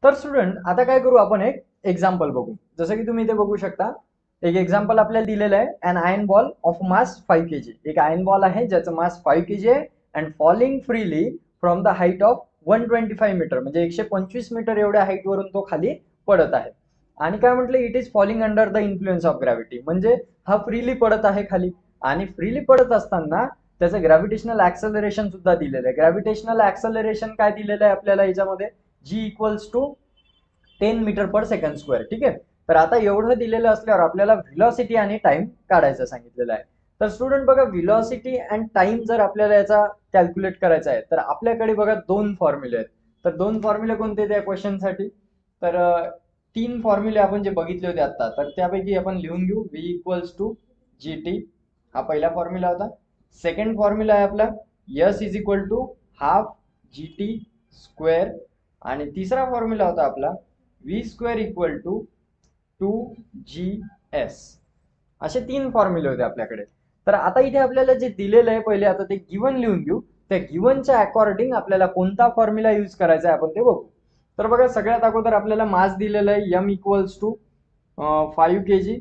तर स्टुडंट आता काय करू, आपण एक एक्झाम्पल बघू. जसं की तुम्ही इथे बघू शकता, एक एक्झाम्पल आपल्याला दिलेलं आहे. An iron ball of mass 5 kg. एक आयर्न बॉल आहे ज्याचं मास 5 kg आहे and falling freely from the height of 125 metre, म्हणजे 125 मीटर एवढ्या हाईट वरून तो खाली पडत आहे. आणि काय म्हटलं, it is falling under the influence of gravity, म्हणजे हा फ्रीली पडत आहे खाली. आणि फ्रीली पडत असताना त्याचं ग्रॅव्हिटेशनल ऍक्सेलरेशन सुद्धा दिलेलं आहे. ग्रॅव्हिटेशनल ऍक्सेलरेशन काय दिलेलं आहे आपल्याला याच्यामध्ये, g equals to 10 metre per second square. ठीक आहे. तर आता एवढं दिलेलं असल्यावर आपल्याला व्हेलॉसिटी आणि टाइम काढायचं सांगितलेलं आहे. तर स्टुडंट बघा, व्हेलॉसिटी अँड टाइम जर आपल्याला याचा कॅल्क्युलेट करायचा आहे तर आपल्याकडे बघा दोन फॉर्म्युले आहेत. तर दोन फॉर्म्युले कोणते त्या क्वेश्चनसाठी, तर तीन फॉर्म्युले आपण जे बघितले होते आता, तर त्यापैकी आपण लिहून घेऊ. v equals to G T, हा पहिला फॉर्म्युला होता. सेकंड फॉर्म्युला आहे आपला s is equal to half G T square. आणि तिसरा फॉर्म्युला होता आपला v square equal to 2gs. असे तीन फॉर्म्युले होते आपल्याकडे. तर आता इथे आपल्याला जे दिलेलं आहे, पहिले आता ते गिवन लिहून घेऊ. त्या गिवनच्या अकॉर्डिंग आपल्याला कोणता फॉर्म्युला यूज करायचा आहे आपण ते बघू. तर बघा, सगळ्यात अगोदर आपल्याला मास दिलेलं आहे m equals to 5 kg.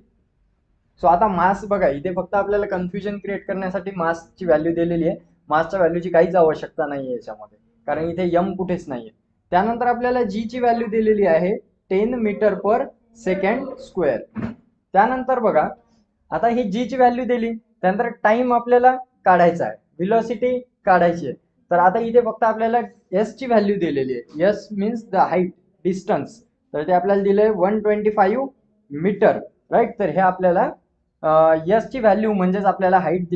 So आता मास बघा, इथे फक्त आपल्याला कन्फ्युजन क्रिएट करण्यासाठी मासची व्हॅल्यू दिलेली आहे. मासच्या व्हॅल्यूची काहीच आवश्यकता नाही याच्यामध्ये, कारण इथे m कुठेच नाहीये. त्यानंतर आपल्याला जी ची व्हॅल्यू दिलेली आहे 10 मीटर पर सेकंड स्क्वेअर. त्यानंतर बघा, आता ही जी ची व्हॅल्यू दिली, त्यानंतर टाइम आपल्याला काढायचा आहे, व्हेलॉसिटी काढायची आहे. तर आता इथे फक्त आपल्याला एस ची व्हॅल्यू दिलेली आहे. S means the height, distance. तर ते आपल्याला दिले 125 मीटर, राईट. तर हे आपल्याला एस ची व्हॅल्यू म्हणजेच आपल्याला हाईट,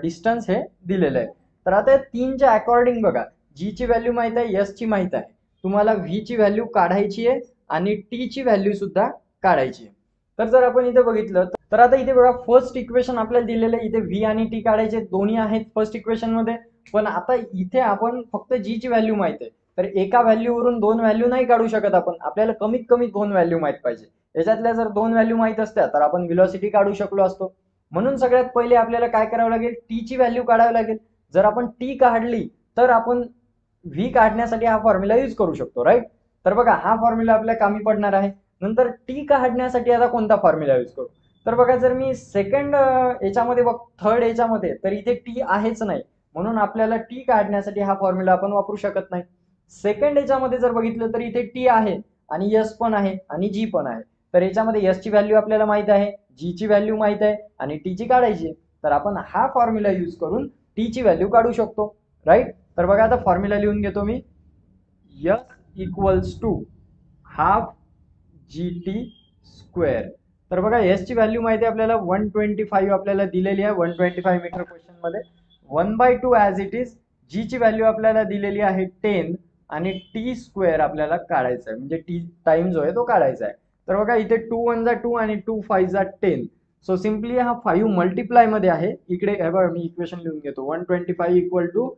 डिस्टन्स हे दिलेलं आहे. तर आता तीनच्या अकॉर्डिंग बघा, जी ची व्हॅल्यू माहित आहे, एस ची माहित आहे, तुम्हाला व्ही ची व्हॅल्यू काढायची आहे आणि टी ची व्हॅल्यू सुद्धा काढायची आहे. तर जर आपण इथे बघितलं तर आता इथे बघा, फर्स्ट इक्वेशन आपल्याला दिलेलं आहे. इथे व्ही आणि टी काढायचे दोन्ही आहेत फर्स्ट इक्वेशन मध्ये. पण आता इथे आपण फक्त जी ची व्हॅल्यू माहित आहे, तर एका व्हॅल्यूवरून दोन व्हॅल्यू नाही काढू शकत आपण. आपल्याला कमीत कमी दोन व्हॅल्यू माहित पाहिजे. याच्यातल्या जर दोन व्हॅल्यू माहित असत्या तर आपण व्हेलॉसिटी काढू शकलो असतो. म्हणून सगळ्यात पहिले आपल्याला काय करावं लागेल, टी ची व्हॅल्यू काढावी लागेल. जर आपण टी काढली तर आपण व्ही काढण्यासाठी हा फॉर्म्युला यूज करू शकतो, राईट. तर बघा, हा फॉर्म्युला आपल्याला कामी पडणार आहे. नंतर टी काढण्यासाठी आता कोणता फॉर्म्युला यूज करू, तर बघा, जर मी सेकंड याच्यामध्ये बघ, थर्ड याच्यामध्ये, तर इथे टी आहेच नाही, म्हणून आपल्याला टी काढण्यासाठी हा फॉर्म्युला आपण वापरू शकत नाही. सेकंड याच्यामध्ये जर बघितलं तर इथे टी आहे आणि एस पण आहे आणि जी पण आहे. तर याच्यामध्ये एस ची व्हॅल्यू आपल्याला माहित आहे, जी ची व्हॅल्यू माहित आहे आणि टी ची काढायची. तर आपण हा फॉर्म्युला यूज करून टी ची व्हॅल्यू काढू शकतो, राईट. तर बघा, आता फॉर्म्युला लिहून घेतो मी. S equals to half G T square. तर बघा, एस ची व्हॅल्यू माहिती आहे आपल्याला 125 आपल्याला दिलेली आहे 125 मीटर क्वेश्चन मध्ये. 1/2 ॲज इट इज. जी ची व्हॅल्यू आपल्याला दिलेली आहे 10 आणि टी स्क्वेअर आपल्याला काढायचा आहे, म्हणजे टी टाइम जो आहे तो काढायचा आहे. तर बघा, इथे 2 1 जा 2 आणि 2 5 जा 10. सो सिम्पली हा 5 मल्टिप्लाय मध्ये आहे. इकडे हे बघा, मी इक्वेशन लिहून घेतो. 125 इक्वल टू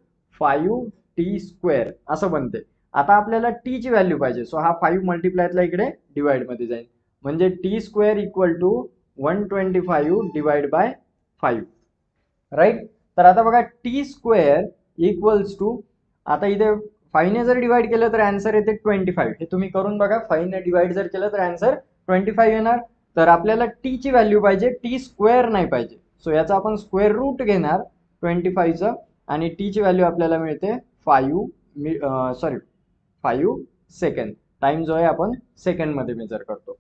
5 टी स्क्वेअर असं बनते. आता आपल्याला टी ची व्हॅल्यू पाहिजे, सो हा 5 मल्टिप्लायला इकडे डिवाइड मध्ये जाईल, म्हणजे T square equal to 125 divide by 5, right. तर आता बघा, टी स्क्वेअर इक्वल्स टू, आता इथे 5 ने जर डिवाइड केलं तर आन्सर येते 25. हे तुम्ही करून बघा, 5 ने डिवाइड जर केलं तर आन्सर 25 येणार. तर आपल्याला टी ची व्हॅल्यू पाहिजे, टी स्क्वेअर नाही पाहिजे. सो याचा आपण स्क्वेअर रूट घेणार 25चं आणि टी ची व्हॅल्यू आपल्याला मिळते 5 सेकंड. टाइम जो आहे आपण सेकंड मध्ये मेजर करतो.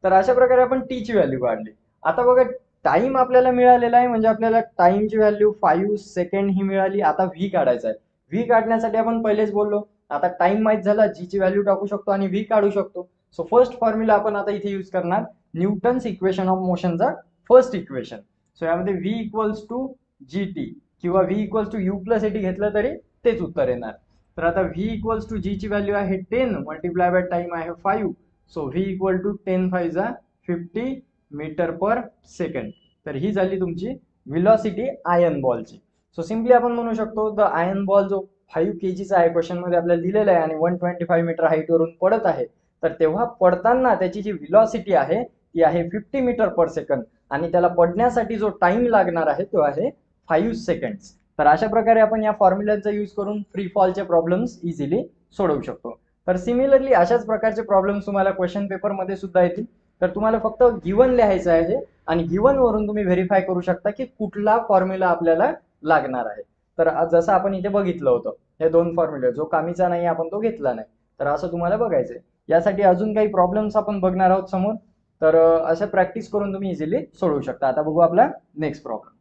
तर अशा प्रकारे आपण टी ची व्हॅल्यू काढली. आता बघा, टाइम आपल्याला मिळालेला आहे, म्हणजे आपल्याला टाइमची व्हॅल्यू 5 सेकंड ही मिळाली. आता व्ही काढायचा आहे. व्ही काढण्यासाठी आपण पहिलेच बोललो, आता टाइम माहित झाला, जी ची व्हॅल्यू टाकू शकतो आणि व्ही काढू शकतो. सो फर्स्ट फॉर्म्युला आपण आता इथे यूज करणार, न्यूटन्स इक्वेशन ऑफ मोशनचा फर्स्ट इक्वेशन. सो यामध्ये v equals to G t किंवा v equals to u plus a t घेतलं तरी तेच उत्तर येणार. तर आता व्ही इक्वल्स टू जी ची व्हॅल्यू आहे 10 मल्टिप्लाय बाय टाइम आहे 5. सो व्ही इक्वल टू 10 5 जा 50 मीटर पर सेकंड. तर ही झाली तुमची व्हेलॉसिटी आयर्न बॉलची. सो सिम्पली आपण म्हणू शकतो, द आयर्न बॉल जो 5 kgचा आहे, क्वेश्चन मध्ये आपल्याला दिलेला आहे आणि 125 मीटर हाईट वरून पडत आहे, तर तेव्हा पडताना त्याची जी व्हेलॉसिटी आहे ती आहे 50 मीटर पर सेकंड आणि त्याला पडण्यासाठी जो टाइम लागणार आहे तो आहे 5 सेकंड्स. तर अशा प्रकारे आपण या फॉर्म्युलाचा यूज करून फ्री फॉलचे प्रॉब्लेम्स इझिली सोडवू शकतो. तर सिमिलरली अशाच प्रकारचे प्रॉब्लेम्स तुम्हाला क्वेश्चन पेपर मध्ये सुद्धा येतील. तर तुम्हाला फक्त गिवन लिहायचं आहे आणि गिवन वरून तुम्ही व्हेरीफाय करू शकता की कुठला फॉर्म्युला आपल्याला लागणार आहे. तर जसं आपण इथे बघितलं होतं हे दोन फॉर्म्युले, जो कामीचा नाही आपण तो घेतला नाही. तर असं तुम्हाला बघायचंय. यासाठी अजून काही प्रॉब्लेम्स आपण बघणार आहोत समोर. तर अशा प्रॅक्टिस करून तुम्ही इझिली सोडवू शकता. आता बघू आपला नेक्स्ट प्रॉब्लेम.